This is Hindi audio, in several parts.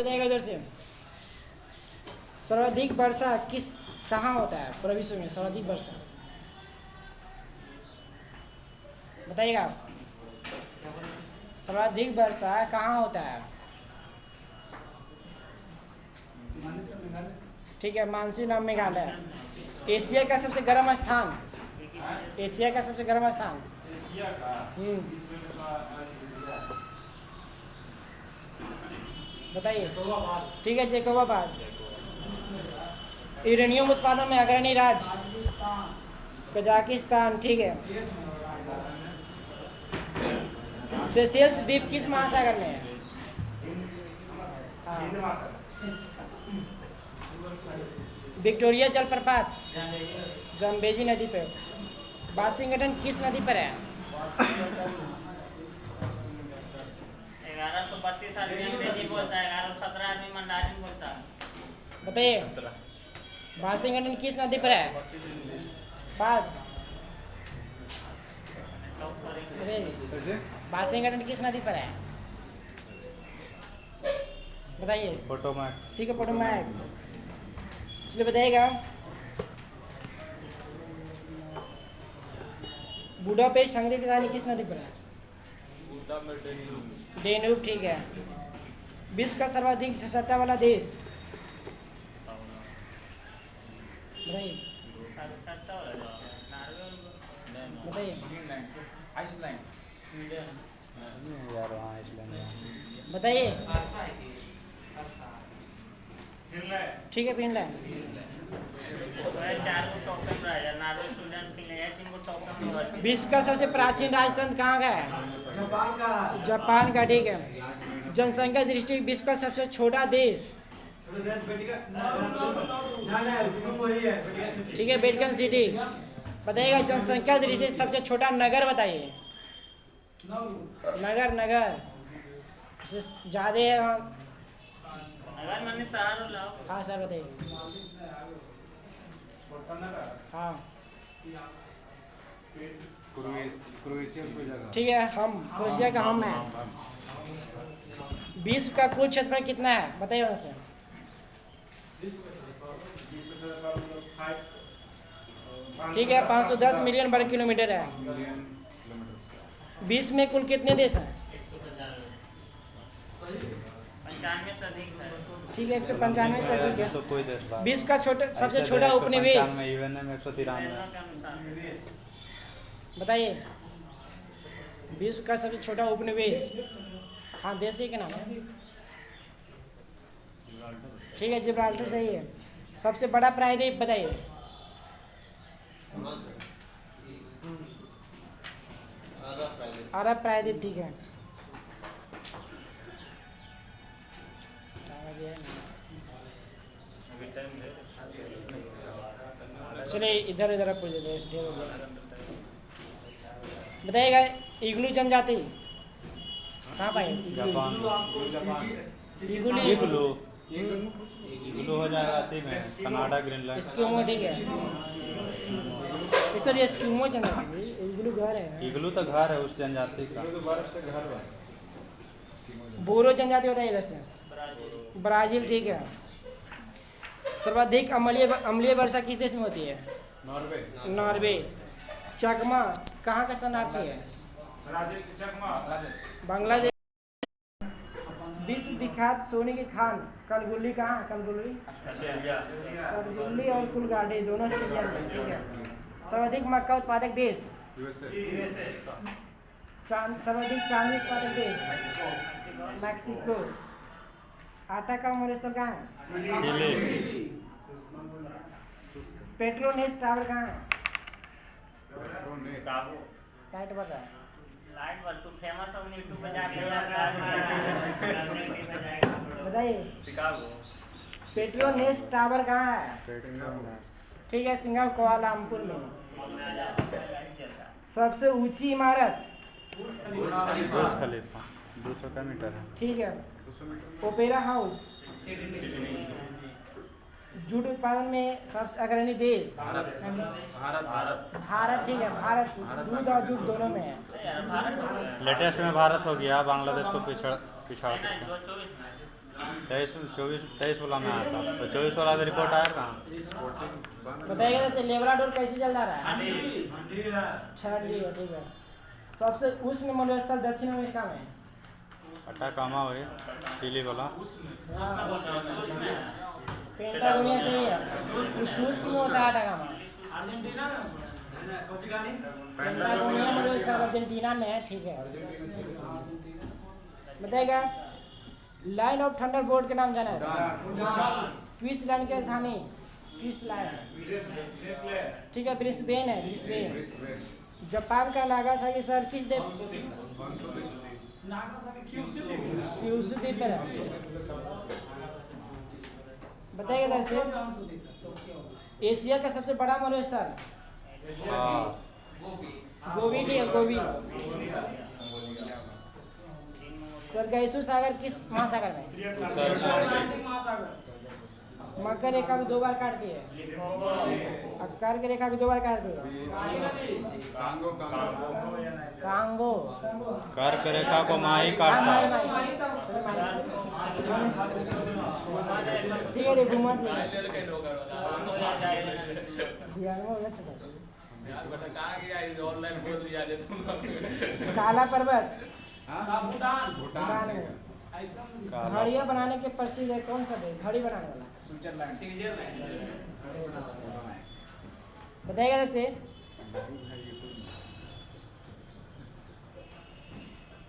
बताइएगा उधर से। सर्वाधिक वर्षा कहाँ होता है पूरे विश्व में? सर्वाधिक वर्षा बताइएगा आप। सर्वाधिक वर्षा कहाँ होता है? ठीक है, मानसी नाम मेघालय। एशिया का सबसे गर्म स्थान? एशिया का सबसे गर्म स्थान? बताइए। ठीक है, जैकोबाबाद। यूरेनियम उत्पादन में अग्रणी राज्य? कजाकिस्तान। ठीक है। सेशेल्स द्वीप किस महासागर में है? विक्टोरिया जलप्रपात जम्बेजी नदी पे। वाशिंगटन किस नदी पर है? 1132 आदमी अंग्रेजी बोलता है, 1117 आदमी मंडारिन बोलता है। बताइए, वाशिंगटन किस नदी पर है? पास। वाशिंगटन किस नदी पर है? बताइए। पोटोमैक। ठीक है, पोटोमैक। चलिए बताइएगा। बुडापेस्ट हंगरी की राजधानी किस नदी पर है? डेन्यूब। ठीक है। विश्व का सर्वाधिक जनसंख्या वाला देश? बताइए। बताइए। यार वहाँ आइसलैंड है। बताइए। ठीक है, फिनलैंड। विश्व का सबसे प्राचीन राजतंत्र कहाँ का है? जापान का। ठीक है। जनसंख्या दृष्टि विश्व का सबसे छोटा देश? ठीक है, वेटिकन सिटी। बताइएगा, जनसंख्या दृष्टि सबसे छोटा नगर बताइए। नगर ज़्यादा है वहाँ। हाँ सर, बताइए। हाँ क्रोएशिया कोई जगह। ठीक है, हम क्रोएशिया का हम है। विश्व का कुल क्षेत्रफल कितना है बताइए वहाँ से। ठीक है, 510 मिलियन वर्ग किलोमीटर है। विश्व में कुल कितने देश हैं? 95 से अधिक है। ठीक है, 195 से अधिक है। तो कोई देश बात। विश्व का सबसे छोटा उपनिवेश? 195 यूएनए में 193। बताइए। विश्व का सबसे छोटा उपनिवेश? हाँ, देश ही के नाम है। ठीक है, जिब्राल्टर सही है। सबसे बड़ा प्रायद्वीप बताइए। अरब प्रायद्वीप। ठीक है। चलिए इधर उधर पूछ देते हैं। बताइएगा, इग्लू जनजाति कहाँ पाए? जापान। इग्लू। इग्लू हो जाएगा अति में कनाडा ग्रीनलैंड। एस्किमो। ठीक है। सर, ये एस्किमो जनजाति इग्लू घर है। इग्लू तो घर है उस जनजाति का। बोरो जनजाति होता है इधर से? ब्राजील। ठीक है। सर्वाधिक अम्लीय वर्षा किस देश में होती है? नॉर्वे। चकमा कहाँ का शरणार्थी है? बांग्लादेश। विश्व विख्यात सोने की खान कलगुल्ली कहाँ? कलगुल्ली और कुलगाड़ी दोनों ऑस्ट्रेलिया में। ठीक है। सर्वाधिक मक्का उत्पादक देश? सर्वाधिक चांदी उत्पादक देश? मैक्सिको। आटा का मरेश्वर कहाँ है? पेट्रोनेस टावर कहाँ है? लाइट बढ़ रहा है। तू फेमस हो यूट्यूब पे जाके बताइए। पेट्रोनेस टावर कहाँ है? ठीक है, सिंगापुर कुआलालंपुर में। सबसे ऊंची इमारत? बुर्ज खलीफा 200 का मीटर है। ठीक है। Opera house. जूट उत्पादन में सबसे अग्रणी देश? भारत। ठीक है, भारत दूध और जूट दोनों में है। लेटेस्ट में भारत हो गया, बांग्लादेश को पिछड़ा। 23 वाला में आया था तो 24 वाला में रिपोर्ट आया कहाँ? बताइएगा जैसे लेबराडोर कैसे चल रहा है? ठंडी है, ठीक है। सबसे उष्ण मरुस्थल दक्षिण अमेरिका में अटाकामा हुई चिली वाला। पेंटागोनिया सही है। शुष्क में होता है अटाकामा। पेंटागोनिया मरुस्थल अर्जेंटीना में है, ठीक है। बताइएगा लाइन ऑफ थंडर बोल्ट के नाम जाना है? क्वींसलैंड की राजधानी क्वींसलैंड, ठीक है। ब्रिस्बेन है, ब्रिस्बेन। जापान का नागासाकी शहर किस देश? क्यूशू द्वीप पर है। बताइए दर्शक एशिया का सबसे बड़ा मरुस्थल? गोबी, ठीक है, गोबी। सरगासु सागर किस महासागर में? मकर रेखा को 2 बार काटती है, कर्क रेखा को 2 बार काटती है। कांगो। कर्क रेखा को माही काटता है। ठीक है, घूमा काला पर्वत भूटान में। घड़ियाँ बनाने के प्रसिद्ध है कौन सा देश? घड़ी बनाने वाला बताइएगा जैसे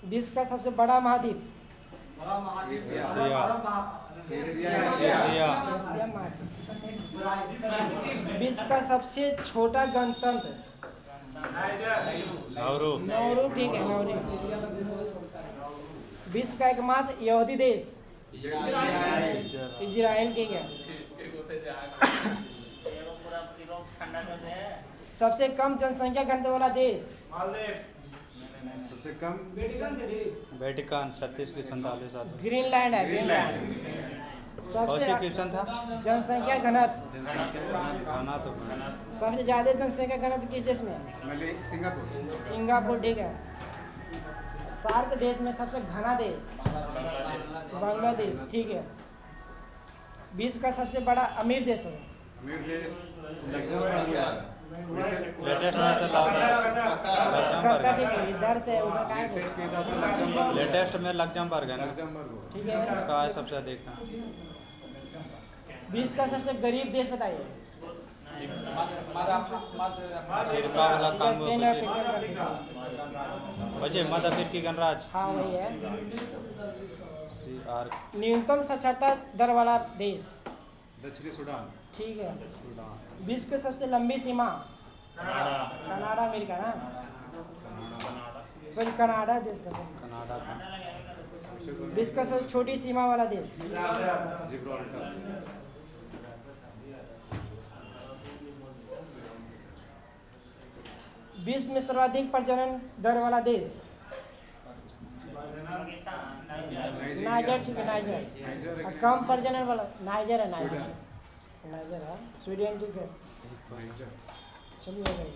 विश्व का सबसे बड़ा महाद्वीप? एशिया। विश्व का सबसे छोटा गणतंत्र? नाउरू, ठीक है, नाउरू। विश्व का एकमात्र यहूदी देश? इजराइल, ठीक है। सबसे कम जनसंख्या घनत्व वाला देश? सबसे कम वेटिकन 36 की 47 आती। ग्रीनलैंड है, ग्रीनलैंड। सबसे क्वेश्चन था जनसंख्या घनत्व? खाना तो सबसे ज्यादा जनसंख्या घनत्व किस देश में? सिंगापुर, ठीक है। सार्क देश में सबसे घना देश? बांग्लादेश, ठीक है। विश्व का सबसे बड़ा अमीर देश है? लेटेस्ट में तो इधर से उधर का है? लेटेस्ट में लग्जमबर्ग है ना, ठीक है। उसका है सबसे अधिक था। विश्व का सबसे गरीब देश बताइए? अफ्रीका वाला कांगो बचे मध्य अफ्रीकी गणराज। हाँ, वही है। CR न्यूनतम साक्षरता दर वाला देश? दक्षिणी सूडान, ठीक है। विश्व की सबसे लंबी सीमा? कनाडा, अमेरिका ना, सॉरी कनाडा देश का। कनाडा का। विश्व का सबसे छोटी सीमा वाला देश? जिब्राल्टर, विश्व में सर्वाधिक प्रजनन दर वाला देश? नाइजर, ठीक है, नाइजर। कम प्रजनन वाला नाइजर है, नाइजर है। स्वीडन, ठीक है। चलिए भाई,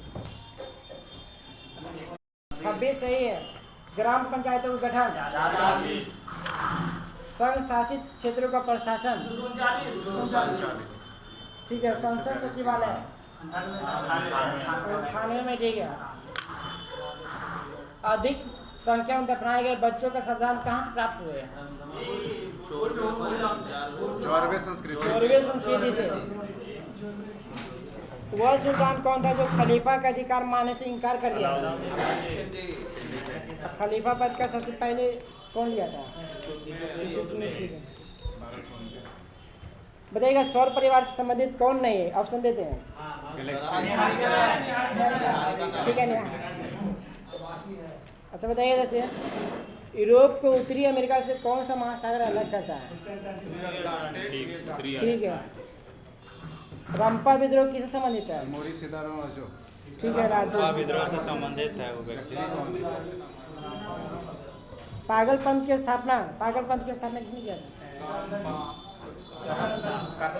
26 सही है। ग्राम पंचायतों का गठन? संघ शासित क्षेत्रों का प्रशासन? 39, ठीक है। संसद सचिवालय? 98 में, ठीक है। अधिक संख्या में दफनाए गए बच्चों का श्रद्धांजलि कहाँ से प्राप्त हुए? जॉर्वे संस्कृति से। वह सुल्तान कौन था जो खलीफा का अधिकार मानने से इनकार कर दिया? खलीफा पद का सबसे पहले कौन लिया था? बताइएगा सौर परिवार से संबंधित कौन नहीं है? ऑप्शन देते हैं, ठीक है ना। अच्छा बताइए जैसे यूरोप को उत्तरी अमेरिका से कौन सा महासागर अलग करता है? ठीक है। रंपा विद्रोह किससे संबंधित है? ठीक है, राज्य विद्रोह से संबंधित है वो व्यक्ति। पागलपंथ की स्थापना किसने किया था?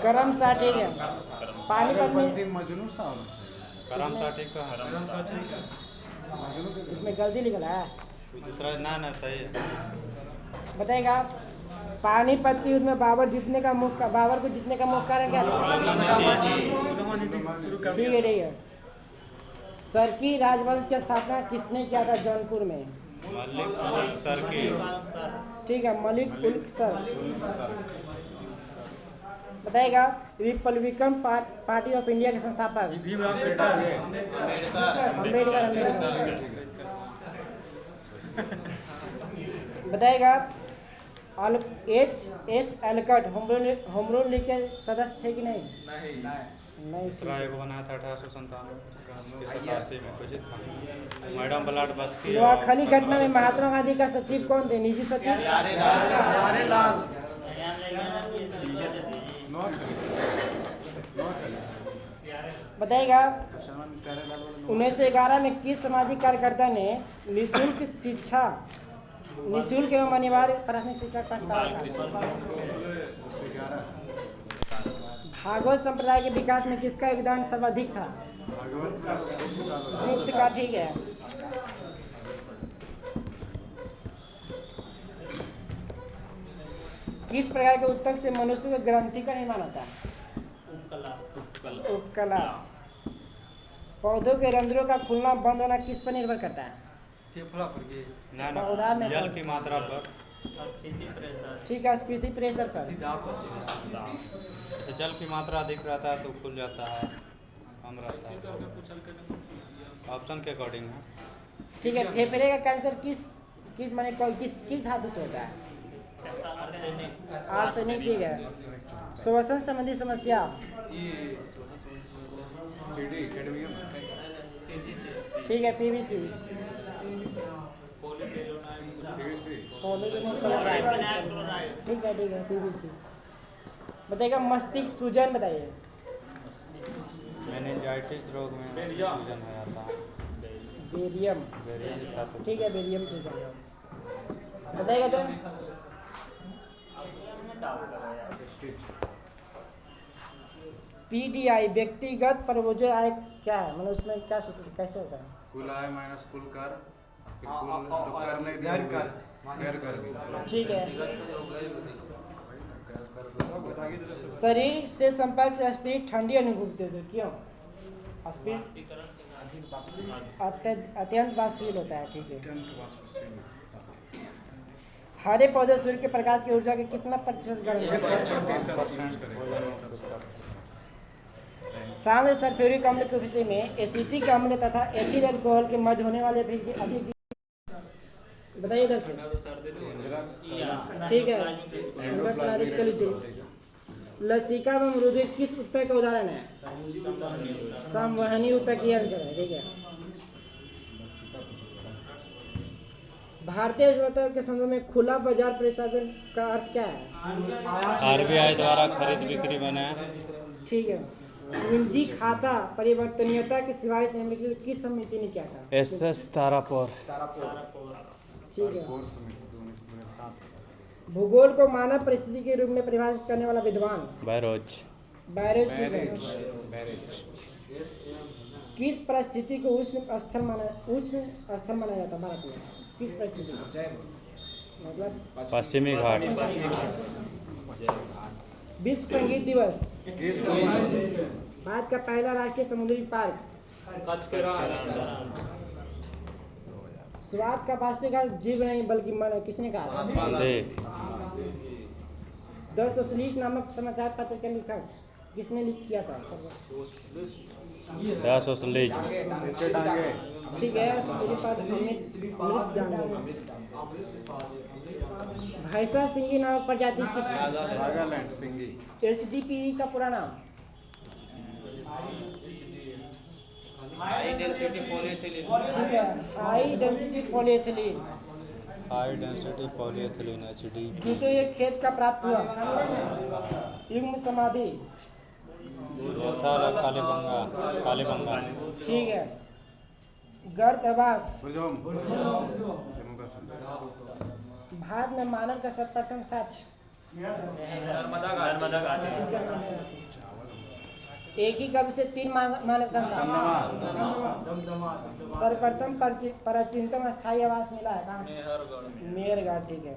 करमशाह, ठीक है। पानीपत में करमशाह, ठीक है। इसमें गलती लिखा है, दूसरा ना सही है। बताएगा पानीपत के युद्ध में बाबर को जीतने का मुख्य कारण क्या था? ठीक है ठीक है। सरकी राजवंश की स्थापना किसने किया था जौनपुर में? मलिक उल सर की। ठीक है, मलिक उल सर। बताएगा रिपब्लिकन पार्टी ऑफ इंडिया के संस्थापक? अम्बेडकर। बताएगा H.S. एलकट होम रूल लीग के सदस्य थे कि नहीं? नहीं। को बनाया था 1897 में कुछ था। मैडम ब्लाड बस की। नोआखली घटना में महात्मा गांधी का सचिव कौन थे? निजी सचिव? बताइएगा 1911 में किस सामाजिक कार्यकर्ता ने निःशुल्क एवं अनिवार्य प्राथमिक शिक्षा का प्रस्ताव रखा? भागवत संप्रदाय के विकास में किसका योगदान सर्वाधिक था? गुप्त का। ठीक है। किस प्रकार के उत्तक से मनुष्य को ग्रंथि का निर्माण होता है? उपकला। पौधों के रंध्रों का खुलना बंद होना किस पर निर्भर करता है? पौधा में जल की मात्रा पर। ठीक है, स्फीति प्रेशर पर। जल की मात्रा अधिक रहता है तो खुल जाता है, कम रहता है ऑप्शन के अकॉर्डिंग है। ठीक है। फेफड़े का कैंसर किस धातु से होता है? आर्सेनिक। ठीक है। श्वसन संबंधी समस्या? ठीक है, पीवीसी। ठीक है पीवीसी। बताइएगा मस्तिष्क सूजन बताइए। मेनिंजाइटिस रोग में सूजन हो जाता है। बेरियम। ठीक है, बेरियम। ठीक है। बताइएगा तो पीडीआई व्यक्तिगत प्रवोजन आय क्या है? मतलब उसमें क्या कैसे होता है? कुल आय माइनस कुल कर, फिर कुल तो कर नहीं दिया गैर कर दिया। ठीक है। शरीर से संपर्क से स्पिरिट ठंडी अनुभूति देते क्यों? स्पिरिट अत्यंत वाष्पशील होता है। ठीक है। हरे पौधे सूर्य के प्रकाश की ऊर्जा के कितना प्रतिशत ग्रहण करते हैं? सांद्र सल्फ्यूरिक अम्ल की उपस्थिति में एसिटिक अम्ल तथा एथिल अल्कोहल के मध्य होने वाले बताइए इधर से। ठीक है। लसिका एवं रुधिर किस उत्तर का उदाहरण है? संवहनी उत्तर की आंसर है। ठीक है। भारतीय स्वतंत्र के संदर्भ में खुला बाजार प्रशासन का अर्थ क्या है? आरबीआई द्वारा खरीद बिक्री बना। ठीक है। पूंजी खाता परिवर्तनीयता के सिवाय से किस समिति ने किया था? SS तारापुर। ठीक है। भूगोल को मानव परिस्थिति के रूप में परिभाषित करने वाला विद्वान? बैरोज। ठीक है। किस परिस्थिति को उष्ण स्थल माना जाता है भारत में? किस परिस्थिति को? मतलब पश्चिमी घाट। विश्व संगीत दिवस? भारत का पहला राष्ट्रीय समुद्री पार्क? स्वाद का वास्तविक जीव नहीं बल्कि मन है, किसने कहा? 10 श्लीक नामक समाचार पत्र के लेखक किसने किया था? 10 श्लीक। ठीक है। भैंसा सिंगी नामक प्रजाति किस? नागालैंड सिंगी। HDPE का पूरा नाम? High density polyethylene HDPE। जूते ये खेत का प्राप्त हुआ? युग्म समाधि? कालीबंगा। ठीक है। गर्भाधान? भारत में मानव का सर्वप्रथम साक्ष्य? एक ही कवि से 3 मानव का सर्वप्रथम प्राचीनतम स्थायी आवास मिला है कहाँ? मेहरगढ़। ठीक है।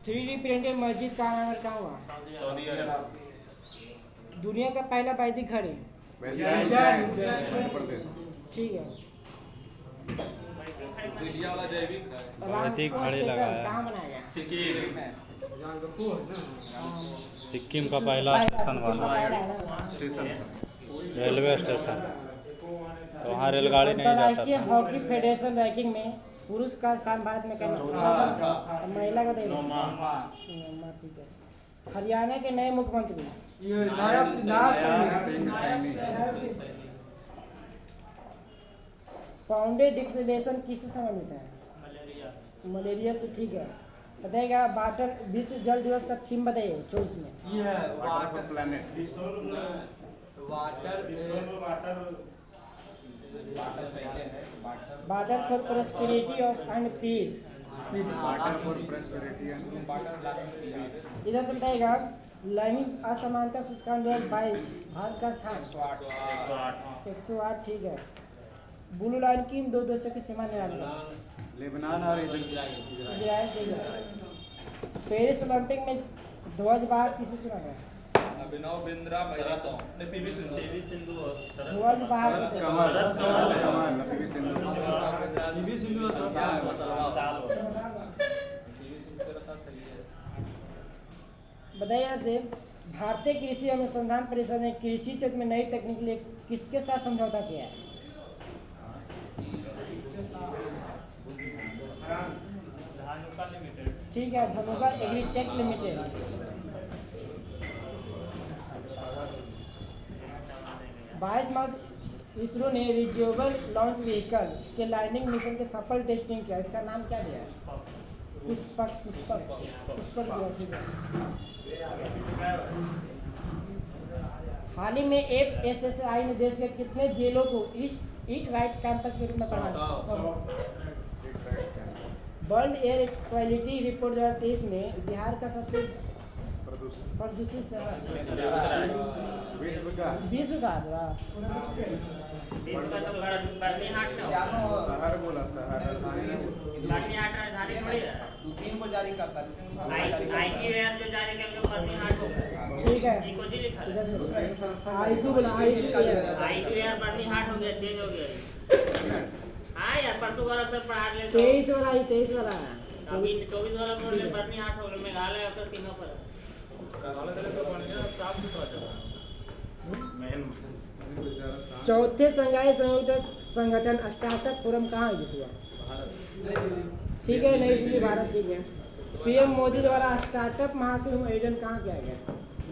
3D प्रिंटेड मस्जिद का नाम कहाँ हुआ? सऊदी अरब। दुनिया का पहला वैदिक घड़ी? मध्य प्रदेश। ठीक है। दिलिया वाला जैविक है। वैदिक घड़ी स्टेशन लगाया। कहाँ बनाया गया? सिक्किम का पहला स्टेशन बना, स्टेशन रेलवे स्टेशन। तो वहाँ रेलगाड़ी नहीं जाता अंतर्राष्ट्रीय था। हॉकी फेडरेशन रैंकिंग में पुरुष का स्थान भारत में करना, और महिला का दे ठीक है। हरियाणा के नए मुख्यमंत्री? नायब सिंह सैनी। पाउंडे डिक्लेरेशन किससे संबंधित है? मलेरिया से, ठीक है। बताइएगा वाटर विश्व जल दिवस का थीम बताइए 24 में। ये है water planet. Water for prosperity of and peace. Water for prosperity and peace. इधर से बताइएगा लैंगिक असमानता सूचकांक 2022 भारत का स्थान? 108, ठीक है। ब्लू लाइन की इन दो देशों की सीमा निकालिए। लेबनान और इजराइल, ठीक है। पेरिस ओलंपिक में ध्वजवाहक किसे चुना गया? अभिनव बिंद्रा मैराथन ने पीवी सिंधु ध्वजवाहक शरद कमल पीवी सिंधु। बताइए आपसे भारतीय कृषि अनुसंधान परिषद ने कृषि क्षेत्र में नई तकनीक के लिए किसके साथ समझौता किया है? ठीक है, धनुका एग्रीटेक लिमिटेड। 22 मार्च इसरो ने रिज्यूएबल लॉन्च व्हीकल के लैंडिंग मिशन के सफल टेस्टिंग किया। इसका नाम क्या दिया है? पुष्पक, दिया, ठीक है। हाल ही में FSSAI ने देश के कितने जेलों को ईट राइट कैंपस के रूप में पढ़ा? वर्ल्ड एयर क्वालिटी रिपोर्ट 2023 में बिहार का सबसे प्रदूषित शहर विश्व का बर्निहाट में शहर बोला शहर। बर्निहाट राजधानी थोड़ी है। 3 को जारी करता है। आईक्यू एयर जो जारी करके बर्निहाट हो गया। ठीक है। इको जी लिखा है। आईक्यू बोला, आईक्यू एयर बर्निहाट हो गया, चेंज हो गया। हाँ यार परसों का अवसर पढ़ा ले। 23 वाला अभी 24 वाला बोल रहे बर्निहाट हो गया, मेघालय और सीमा पर। चौथे संघाई संयुक्त संगठन स्टार्टअप फोरम कहाँ आयोजित हुआ? ठीक है, नई दिल्ली, भारत, ठीक है। PM मोदी द्वारा स्टार्टअप महाकुंभ आयोजन कहाँ किया गया?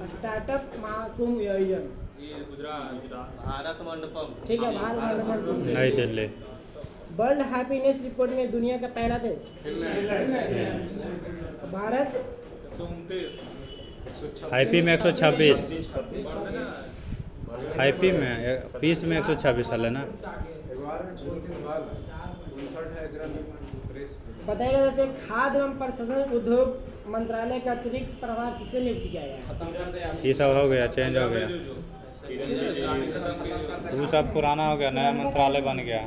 स्टार्टअप महाकुंभ आयोजन भारत मंडपम, ठीक है, भारत मंडपम, नई दिल्ली। वर्ल्ड हैप्पीनेस रिपोर्ट में दुनिया का पहला देश? भारत। 34 IP में 126, IP में पीस में 126 साल है ना। बताइएगा जैसे खाद्य एवं प्रसंस्करण उद्योग मंत्रालय का अतिरिक्त प्रभार किसे नियुक्त किया गया? ये सब हो गया, चेंज हो गया। वो सब पुराना हो गया, नया मंत्रालय बन गया।